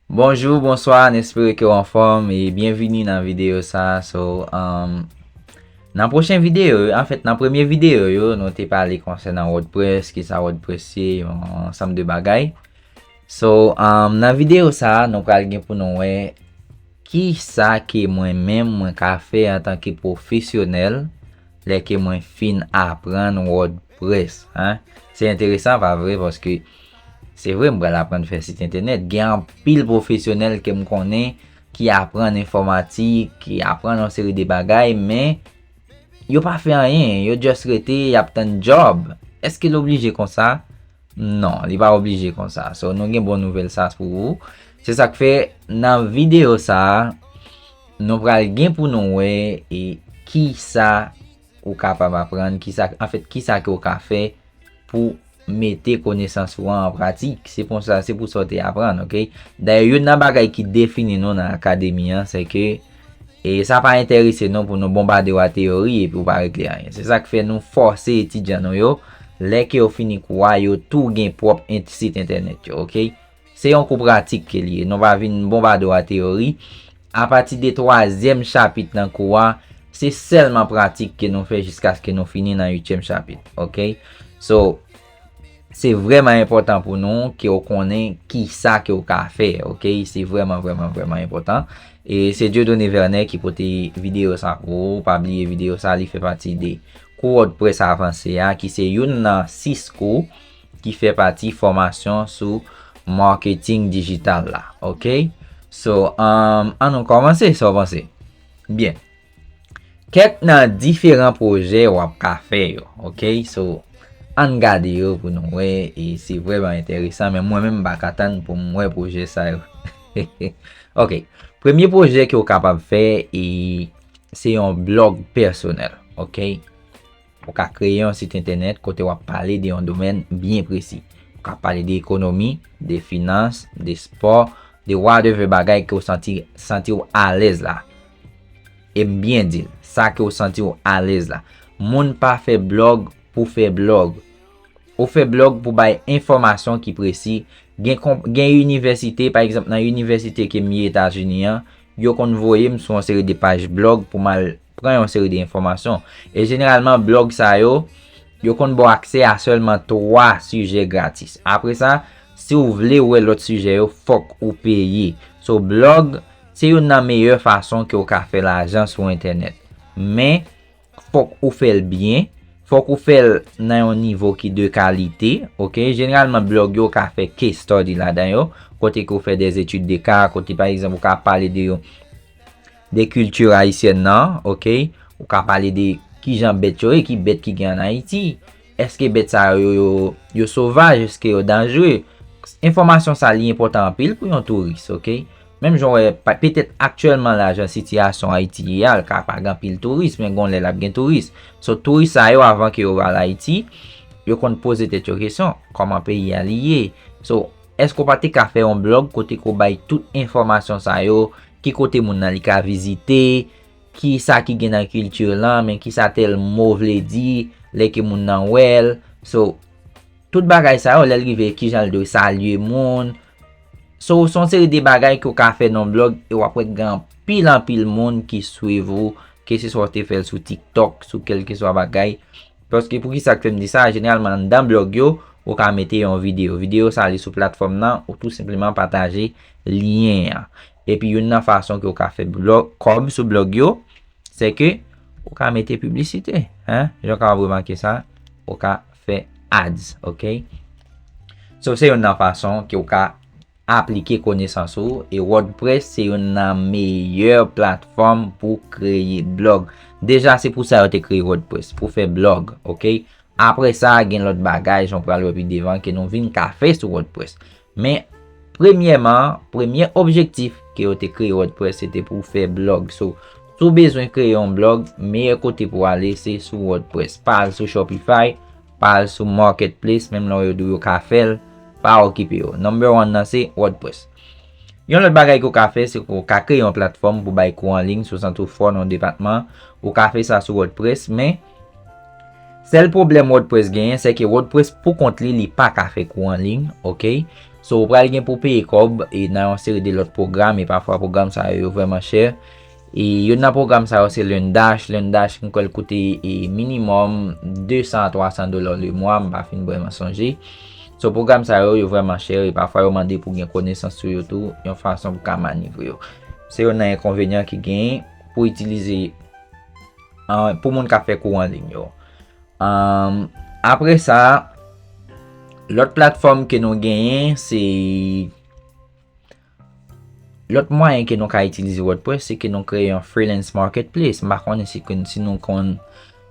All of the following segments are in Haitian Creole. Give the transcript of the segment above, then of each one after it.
Bonjour, bonsoir, j'espère que vous en forme et bienvenue dans la vidéo ça. Dans la prochaine vidéo, en fait, dans la première vidéo, nous t'ai parlé concernant WordPress, qui ça WordPress c'est, un ensemble de bagailles. Dans la vidéo ça, nous parlons pour nous qui ça que moi-même moi qu'a fait en tant que professionnel, les que moi fin apprendre WordPress, hein. C'est intéressant pas vrai parce que c'est vrai, je vais apprendre à faire site internet. Il y a un pile professionnel que je connais qui apprend l'informatique, qui apprend une série de bagailles, mais il n'a pas fait rien. Il a juste resté, il a un job. Est-ce qu'il est obligé comme ça? Non, il n'est pas obligé comme ça. So, nous avons une bonne nouvelle ça pour vous. C'est ça que fait dans la vidéo ça, nous allons pour nous et qui ça ou capable d'apprendre, qui ça, en fait, qui ça que vous fait pour mettre connaissance en pratique. C'est pour ça, c'est pour sortir apprendre, ok? D'ailleurs, une bagay qui définit nous dans l'académie, c'est que et ça pas intéressé nous pour nous bombarder la théorie et pour pas régler rien. C'est ça qui fait nous forcer étudiants nous yo, les qui ont fini quoi yo tout gain propre site internet yo, ok? C'est un cours pratique qui est lié. Nous va venir bombarder la théorie à partir du troisième chapitre dans cours, c'est seulement pratique que nous fait jusqu'à ce que nous finissons dans le 8e chapitre, ok? So, c'est vraiment important pour nous qu'on connaisse qui ça que vous a fait, ok? C'est vraiment important. Et c'est Dieudonné Vernet qui porte vidéo ça pour vous. Pas oublier vidéo ça, il fait partie des cours WordPress avancé, qui c'est une dans 6 cours qui fait partie formation sur marketing digital là, ok? On commencer, ça avancer. Bien. Quelques dans différents projets ou à faire, ok? On garde yo pour nous et c'est vraiment intéressant mais moi-même pas attendre pour moi projet ça. OK. Premier projet que vous capable faire et c'est un blog personnel, OK? Vous pouvez créer un site internet côté vous parler d'un domaine bien précis. Vous pouvez parler d'économie, des finances, des sports, de whatever bagay que vous sentez à l'aise là. Et bien dire, ça que vous sentez à l'aise là. Moun pas fait blog pour faire blog. Ou fait blog pour bailler information qui précis. Gen université par exemple dans université qui est États-Unis, yo kon voyer sur une série de pages blog pour mal prendre une série d'informations et généralement blog ça yo kon bon accès à seulement 3 sujets gratis. Après ça, si vous voulez ouais l'autre sujet yo faut ou payer. So blog c'est une meilleure façon que vous faire l'argent sur internet. Mais faut ou faire bien. Faut qu'on fait dans un niveau qui de qualité, ok? Généralement, blog yo ka fait case study là-dedans yo, côté qu'on fait des études de cas, côté par exemple, on ka parler de culture haïtienne non, ok? On ka parler de qui gens bête yo et qui bête qui gagne en Haïti. Est-ce que bête ça yo sauvage, est-ce que yo dangereux? Information ça li important pile pour un touriste, ok? Même genre peut-être actuellement là la situation Haïti car pas grand pile tourisme mais gon la gen touriste. So touriste ça yo avant que yo à Haïti, yo kon poser cette question comment pays a lié. So est-ce qu'on pas te faire un blog côté ko bay toute information ça yo, qui côté moun nan li ka visiter, qui ça qui gen dans culture là mais qui ça tel mot vle di, les que moun nan well. So tout bagay ça yo l'arrivé qui jan de saluer moun. So, son série de bagages que vous avez fait dans le blog et vous avez grand pile en pile monde qui suit vous, que ce soit fait sur TikTok, sur quelque soit bagaille. Parce que pour qui ça que me dit ça, généralement dans le blog yo, vous pouvez mettre une vidéo. Vidéo ça aller sur plateforme là ou tout simplement partager lien. Et puis une façon que vous avez fait blog comme sur blog yo, c'est que vous pouvez mettre publicité, hein? J'ai quand remarqué ça, vous pouvez faire ads, OK? So c'est une façon que vous pouvez appliquer connaissance et WordPress c'est une meilleure plateforme pour créer blog. Déjà c'est pour ça que tu créé WordPress pour faire blog, OK? Après ça, il y a l'autre bagage on parle plus devant que nous vinn café sur WordPress. Mais premièrement, premier objectif que tu créé WordPress c'était pour faire blog. So, si besoin de créer un blog, meilleur côté pour aller c'est sur WordPress. Parle sur Shopify, parle sur Marketplace, même là yo café pas occupé. Number 1 c'est WordPress. Yon l'autre bagay qu'on ka fait c'est qu'on ka créer une plateforme pour bay cours en ligne sur centre fort dans département ou ka fait ça sur WordPress mais c'est le problème WordPress gagne c'est que WordPress pour compte li pas ka fait cours en ligne, OK? So, ou pral gen pou paye kob, e nan yon seri de lot program, e parfois program sa yo vreman cher. E yon nan program sa yo se LearnDash ki kol koute minimum $200-300 le mwa, mba fin vreman sonje. So program sa yo vreman cher, e parfois yo mande pou gen konesans sou yo tou, yon fason pou ka manivre yo. Se yon nan inconvénient ki gen pou itilize pou moun ka fe kou an lign yo. Apre sa, lot platform ke nou genyen, se lot moyen ke nou ka itilize WordPress, se ke nou kreye yon freelance marketplace. Mba konen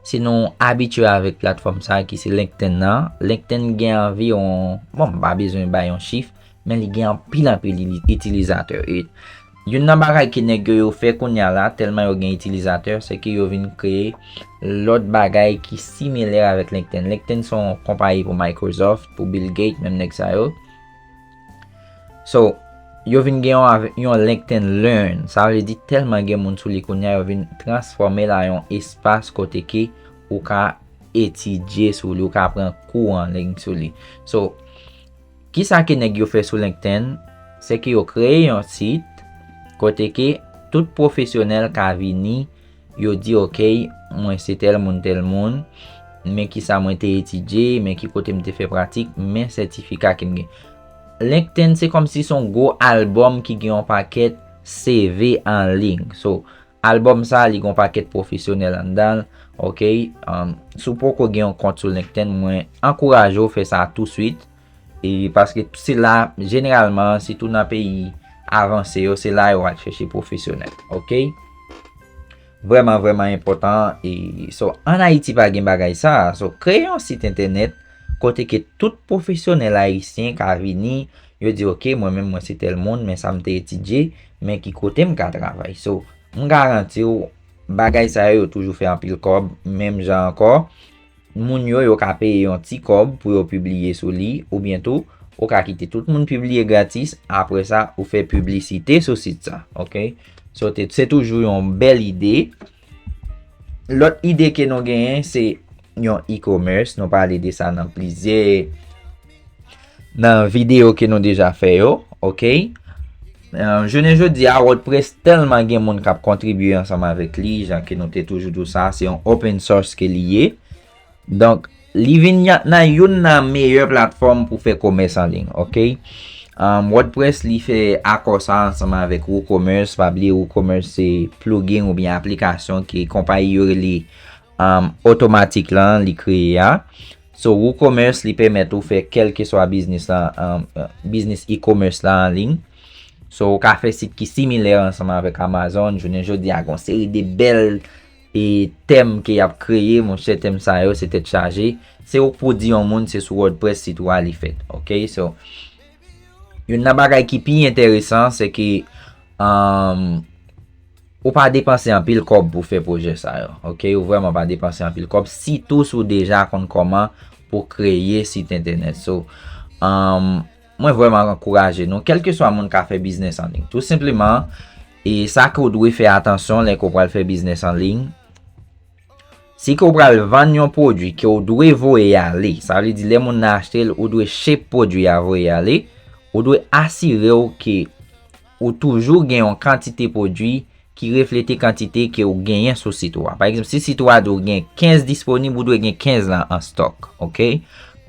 si nou habitue avèk platform sa ki se LinkedIn nan. LinkedIn gen anvi yon, mba bezwen ba yon chif, men li gen pil utilizateur. Yon nan bagay ki neg yo fe koun ya la, telman yo gen utilizateur, se ki yo vin kreye lot bagay ki similaire avèk LinkedIn. LinkedIn son kompany pou Microsoft, pou Bill Gates, menm nek sa yo. So, yo vin gen yon LinkedIn Learn. Sa vle di telman gen moun sou li koun ya, yo vin transforme la yon espas kote ki ou ka etidye sou li, ou ka apren kou an lign sou li. So, ki sa ki neg yo fe sou LinkedIn, se ki yo kreye yon site kote ki tout profesyonel ka vini, yo di ok, mwen se tel moun, men ki sa mwen te etidye, men ki kote mte fe pratik, men sertifika ki mgen. LinkedIn se kom si son go album ki gen yon paket CV en ligne. So, album sa li gen paket profesyonel an dal. Ok, sou pou ko gen yon kont sou LinkedIn, mwen ankouraj yo fe sa tout suite. E paske se la, generalman, si tou nan peyi avanse yo, se la yo al chèche profesyonel. Ok, vreman important. E so, an Haiti pa gen bagay sa. So, kreye yon site internet kote ke tout profesyonel haïtien ka vini, yo di ok, mwen se tel moun, men sa mte etidye, men ki kote m ka travay. So, m garanti yo, bagay sa yo toujou fe an pil kob, menm jan ankor, moun yo ka peye yon ti kob pou yo publiye sou li, ou bientou, ou ka kite tout moun publiye gratis, apre sa, ou fe publicite sou site sa. Ok? So, se toujou yon bel ide. Lot ide ke nou genyen, se yon e-commerce, nou pale de sa nan plize nan video ke nou deja fe yo, ok? Jounen jodi a WordPress telman gen moun kap kontribuye ansama avek li, jan ke nou te toujou dou sa, se yon open source ke liye. Donk, li vin nan yon nan meyye platform pou fe commerce en ligne, ok? WordPress li fe akosa ansama avek WooCommerce, pabli WooCommerce se plugin ou bien aplikasyon ki kompany yore li automatik lan li kreye ya. So WooCommerce li permet ou fe kelke swa business la, business e-commerce la en ligne. So ou ka fe site ki similaire ansama avek Amazon. Jounen jodi a gon seri de bel tem ki ap kreye, moun chè tem sa yo se te chaje. Se ou pou di yon moun se sou WordPress site wa li fet. Ok, so yon nan bagay ki pi interesant se ki ou pa depanse an pil kob pou fe proje sa yo. Ok, ou vreman pa depanse an pil kob. Si tous ou deja kon koman pou kreye site internet. So, mwen vreman ankouraje nou. Kelke so a moun ka fe business en ligne. Tout simplement, e sa ki ou dwe fe atensyon lè ko pral fe business en ligne. Si ko pral van yon prodwi ki ou dwe voye yale, sa vle di lè moun na achete ou dwe ship prodwi ya voye yale, ou dwe asire ou ki ou toujou gen yon kantite prodwi ki reflete kantite ki ou genyen sou site wa. Par exemple, si site wa do gen 15 disponib, ou do gen 15 lan en stock. Ok?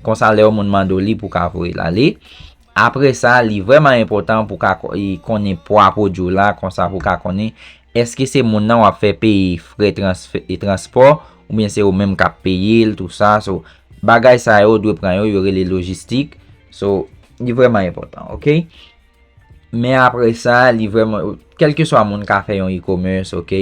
Konsa le ou moun mando li pou ka voye lale. Apre sa, li vreman important pou ka konen po apodjou la, konsa pou ka konen, eske se moun nan wap fe paye fre transport, ou bien se ou menm ka paye tout sa. So, bagay sa yo dwe pran yo, yore le logistik. So, li vreman important. Ok? Men apre sa, li vreman, kelke so a moun ka fe yon e-commerce, ok?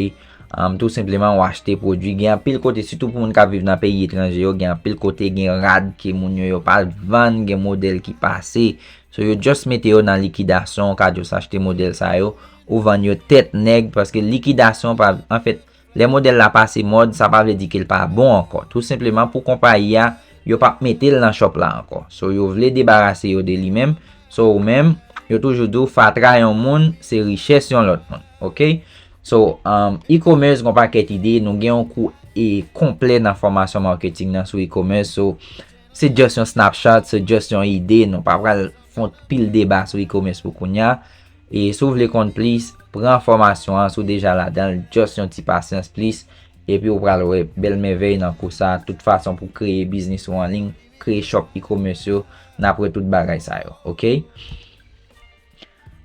Tout simplement ou achete prodwi. Gen pil kote, sitou pou moun ka vive nan peyi etranje yo, gen pil kote gen rad ki moun yo pal van, gen model ki pase. So yo just mette yo nan likidasyon, ka yo s'achete model sa yo, ou van yo tet neg, paske likidasyon, en fait, le model la pase mod, sa pa vle di ke l pa bon anko. Tout simplement pou kompany ya, yo pa mette l nan shop la anko. So yo vle debarase yo de li mem, so ou mem, yo toujou dou fatra yon moun, se riches yon lot moun. Ok? So, e-commerce kon pa ket ide, nou gen yon kou komple nan formasyon marketing nan sou e-commerce. So, se just yon snapshot, se just yon ide, nou pa pral font pile débat sur e-commerce pour Kounia. Et si vous voulez compte plus, prends formation, sous déjà là-dedans, juste un petit patience plus. Et puis, vous prenez belle merveille dans tout ça. De toute façon, pour créer business en ligne, créer shop e-commerce, n'après tout bagay ça, ok?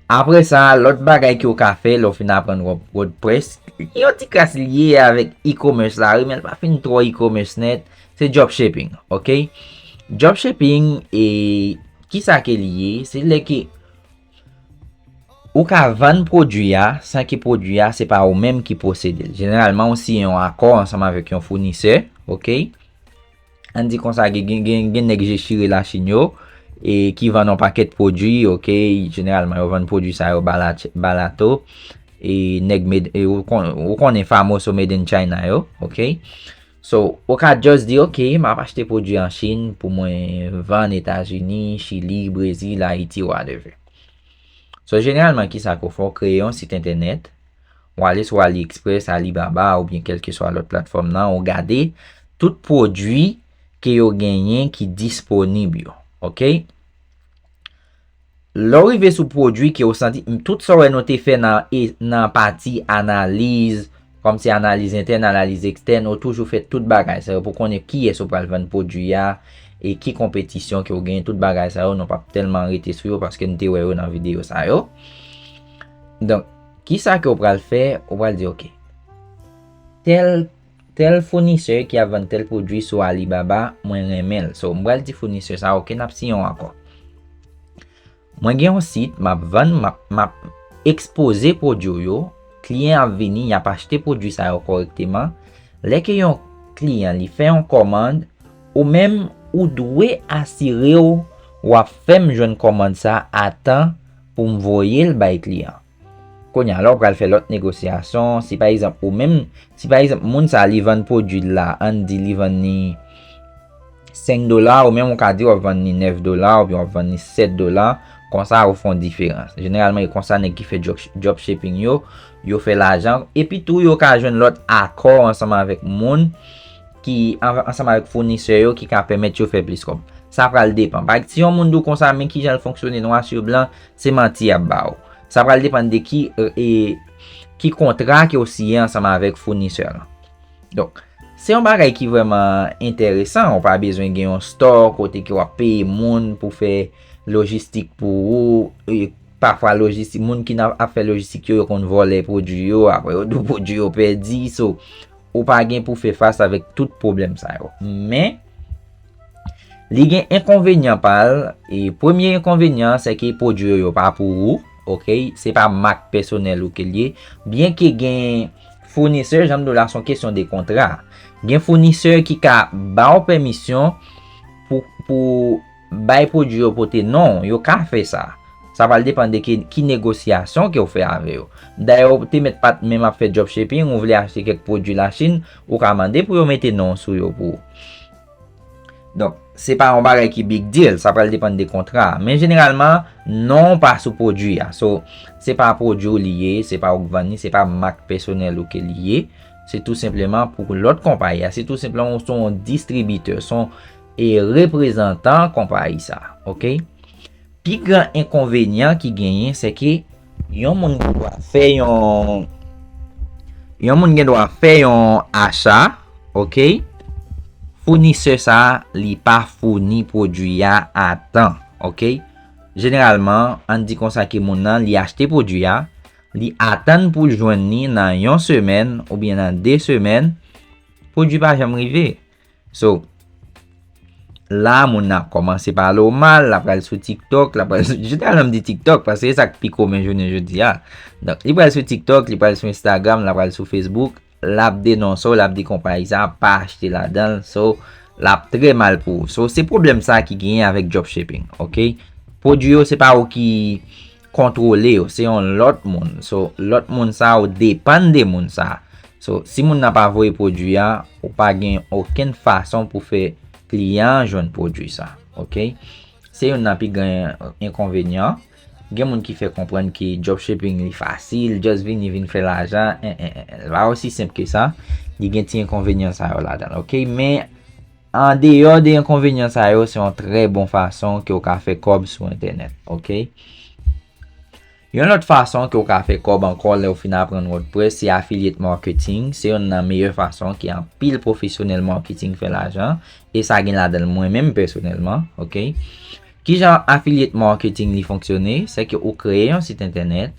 Après ça, l'autre bagay qui vous a fait, l'on finit apprendre WordPress. Il y a un petit casse lié avec e-commerce là, mais pas fin trop e-commerce net, c'est dropshipping, ok? Dropshipping et qui ça qui est lié, c'est le qui ou ka vendre produit sans que produit c'est pas ou même qui possède. Généralement aussi un accord ensemble avec un fournisseur, OK? On dit comme ça gen nèg chire la Chine et qui vend un paquet de produits, OK? Généralement ils vendent produit ça au balato et nèg ou connaît fameux so made in China yo, OK? So, ou ka just di, OK, m'a acheté produit en Chine pour moi vendre États-Unis, Chili, Brésil, Haïti, whatever. So, généralement, qui ça qu'on fait? Créer un site internet, ou aller sur AliExpress, Alibaba, ou bien quelle que soit l'autre plateforme là, on regarder tout produit que yo gagné qui disponible, OK? L'arrivée sur produit qui yo senti tout ça est noté fait dans partie analyse, comme si analyse interne, analyse externe, on toujours fait tout bagage ça pour connaître qui est sur le vendre produit et qui compétition qui ont gagné tout bagage ça non pas tellement arrêté sur parce que nous t'ai ouais dans vidéo ça yo. Donc qui ça que on va le faire, on va dire OK. Tel fournisseur qui a vendu tel produit sur Alibaba, moi remel. So on va dire fournisseur ça OK n'a pas encore. Moi j'ai un site, m'a vendre m'a exposer produit yo, client a venu, il a pas acheté produit ça correctement. Les que yon client li fait une commande ou même ou doit assurer ou a fait jeune commande ça à temps pour m'envoyer le bail client. Konya alors pour faire l'autre négociation, si par exemple ou même si par exemple moun ça li vend produit là, on dit li vend ni $5 ou même on ka dit on vend ni $9 ou bien on vend ni $7, comme ça au fond différence. Généralement il concerne qui fait dropshipping yo fait l'argent et puis tout yo ka joindre l'autre accord ensemble avec moun qui ensemble avec fournisseur qui ka permettre yo faire plus comme ça va le dépend. Par exemple si on moun dou comme ça mais qui j'al fonctionner noir sur blanc, c'est menti à ba. Ça va dépendre de qui contrat qui aussi ensemble avec fournisseur. Donc c'est un bagage qui vraiment intéressant, on pas besoin de un store côté qui va payer moun pour faire logistique pour et parfois logistique moun qui n'a fait logistique yo qu'on vole produit yo après do produit yo perdu so ou pas gain pour faire face avec tout problème ça yo. Mais li gen inconvénient par et premier inconvénient c'est que produit yo pas pour vous, OK, c'est pas marque personnelle ou que lié bien que gen fournisseur j'aime de la son question des contrats. Gen fournisseur qui ka ba permission pour bay produit yo pote non, yo ka fait ça. Ça va dépendre de qui négociation que vous fait avec eux. D'ailleurs, vous mettez pas même à faire dropshipping, vous voulez acheter quelques produits de la Chine, vous commandez pour vous mettre non sur yo pour. Donc, c'est pas un bagage qui big deal, ça va dépendre des contrats. Mais généralement, non pas sur produit. So, c'est pas un produit lié, c'est pas vendre, c'est pas marque personnelle ou qui lié. C'est tout simplement pour l'autre compagnie. C'est tout simplement son distributeur, son et représentant compagnie ça. OK? Puis grand inconvénient qui gagne c'est que yon moun doit faire un achat, OK? Fournisseur ça li pas fourni produit à temps, OK? Généralement, on dit comme ça que moun nan li acheter produit li attend pour joindre ni dans une semaine ou bien dans 2 semaines, produit pas jamais arrivé. So là moun a commencé par le mal, la pral sur TikTok, la pral je t'aime dit TikTok parce que c'est ça qui pique comme je dis ah. Donc il pral sur TikTok, il pral sur Instagram, la pral sur Facebook, la dénonce, la dit compagnie ça pas acheter là-dedans, so la très mal pour. So c'est problème ça qui gagne avec dropshipping, OK? Produit c'est pas ou qui contrôler, c'est un l'autre monde. So l'autre monde ça dépend de monde ça. So si moun n'a pas voyé produit ou pas gagne aucune façon pour faire client joindre produit ça, OK? C'est un plus grand inconvénient. Gen moun qui fait comprendre que dropshipping est facile, just vinn faire l'argent, pas aussi simple que ça. Il y a un inconvénient ça là-dedans, OK? Mais en dehors des inconvénients ça yo, c'est une très bonne façon que vous ka fait cob sur internet, OK? Yon lot fason ki ou ka fe kob ankon le ou fin apren WordPress, c'est affiliate marketing. C'est yon nan meilleure fason ki an pile professionnel marketing fe l'ajan. Et sa gen la den mwen men personnellement, ok? Ki jan affiliate marketing li fonksyone, se ke ou kreye yon site internet,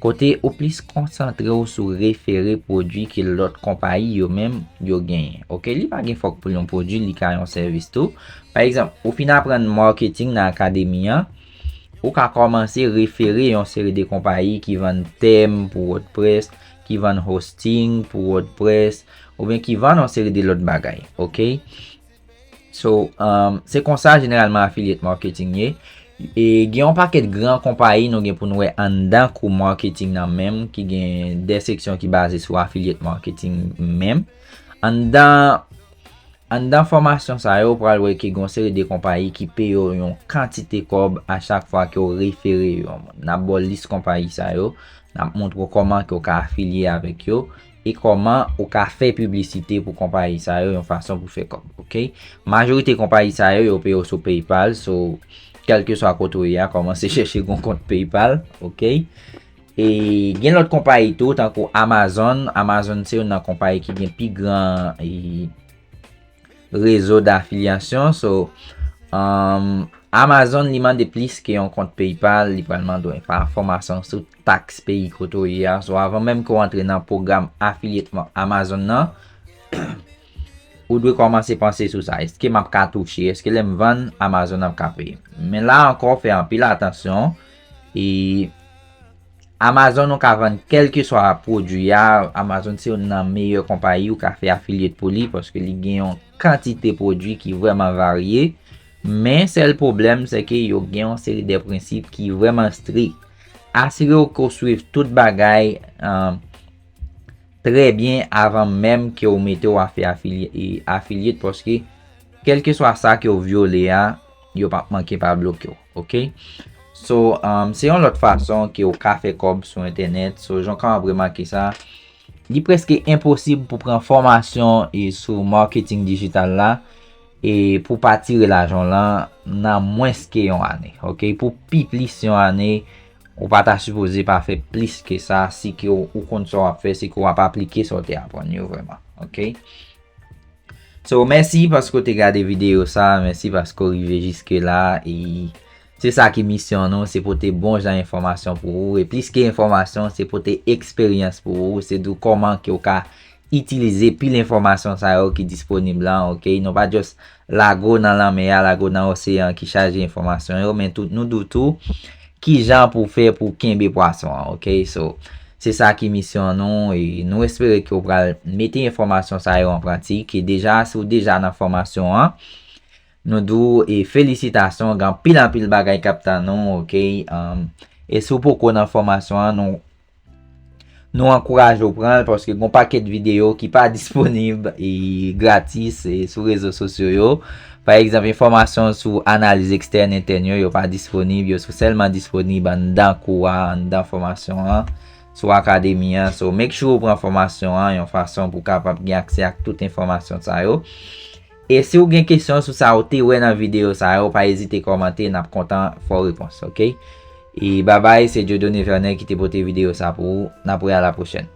kote ou plis konsantre ou sou refere prodwi ki lot kompayi yo men yo genye. Ok, li pa gen fok pou yon prodwi, li ka yon servis tou. Par exemple, ou fin apren marketing nan akademiyan, ou ka komanse refere yon seri de kompayi ki van tem pou WordPress, ki van hosting pou WordPress, ou bien ki van yon seri de lot bagay, ok? So, se kon sa generalman affiliate marketing ye, e gen yon paket gran kompayi nou gen pou nou we andan kou marketing nan menm, ki gen de seksyon ki base sou affiliate marketing menm. Andan formasyon sa yo, pral we ki gon seri de kompayi ki pe yo yon kantite kob a chak fwa ki yo refere yo. Nap bol list kompayi sa yo, nap montre koman ki yo ka afiliye avek yo, e koman ou ka fe publicite pou kompayi sa yo yon fason pou fe kob, ok? Majorite kompayi sa yo, yo pe yo sou PayPal, so kelke so akoto ya, koman se cheshe gon kont PayPal, ok? E gen lot kompayi tou, tanko Amazon se yon nan kompayi ki gen pi gran rezo d'affiliasyon, so Amazon li mande plis ki yon kont PayPal, li pralman do yon informasyon sou tax peyi koto ya, so avan menm ko rentre nan program affiliate Amazon nan, ou dwe komanse panse sou sa, eske map ka touche, eske lem van Amazon ap ka pey. Men la ankon fe an pil atensyon, e Amazon nou ka van kelke so a prodou ya, Amazon se yon nan meyye kompayi ou ka fe affiliate pou li, paske li gen yon kantite prodou ki vreman varye, men sel problem se ke yo gen yon seri de prinsip ki vreman strik. Asire ou ko suiv tout bagay tre bien avan menm ki ou mette ou a fe affiliate, paske kelke so a sa ki ou viole ya, yo pa manke pa blok yo, ok? So, se yon lot fason ki ou ka fe kob sou internet, so jon kan vreman ki sa, li preske imposib pou pren formasyon sou marketing digital la, e pou pa tire l'ajon la nan mwens ke yon ane, ok? Pou pi plis yon ane, ou pa ta suppose pa fe plis ke sa, si ki ou kont so ap fe, si ki ou ap aplike so te apon yo vreman, ok? So, mersi pasko te gade video sa, mersi pasko rive jiske la, e se sa ki misyon nou, se pou te bon jan informasyon pou ou, e plis ke informasyon, se pou te eksperyans pou ou, se dou koman ki ou ka itilize pi l'informasyon sa yo ki disponib lan, ok? Nou pa just lago nan lanmeya, lago nan oseyan ki chaje informasyon yo, men tout nou doutou ki jan pou fe pou kenbe poason, ok? So, se sa ki misyon nou, e nou espere ki ou pral mette informasyon sa yo an pratik, e deja, se ou deja nan formasyon an, nou dou e felicitasyon gan pil an pil bagay kaptan nou, ok? E sou pou kon nan formasyon an, nou ankouraj ou pran, paske gon paket video ki pa disponib e gratis sou rezo sosyo yo. Par exemple, informasyon sou analize ekstern intern yo pa disponib, yo sou selman disponib an dan kouwa, an dan formasyon an, sou akademi an. So, make sure ou pran formasyon an, yon fason pou kapap gen akse ak tout informasyon sa yo. E se ou gen kesyon sou sa ou te wè nan video sa yo, pa ezite komante, nap kontan fò repons, ok? E bye bye, se Dieudonné Vernet ki te pote video sa pou ou, napre a la prochen.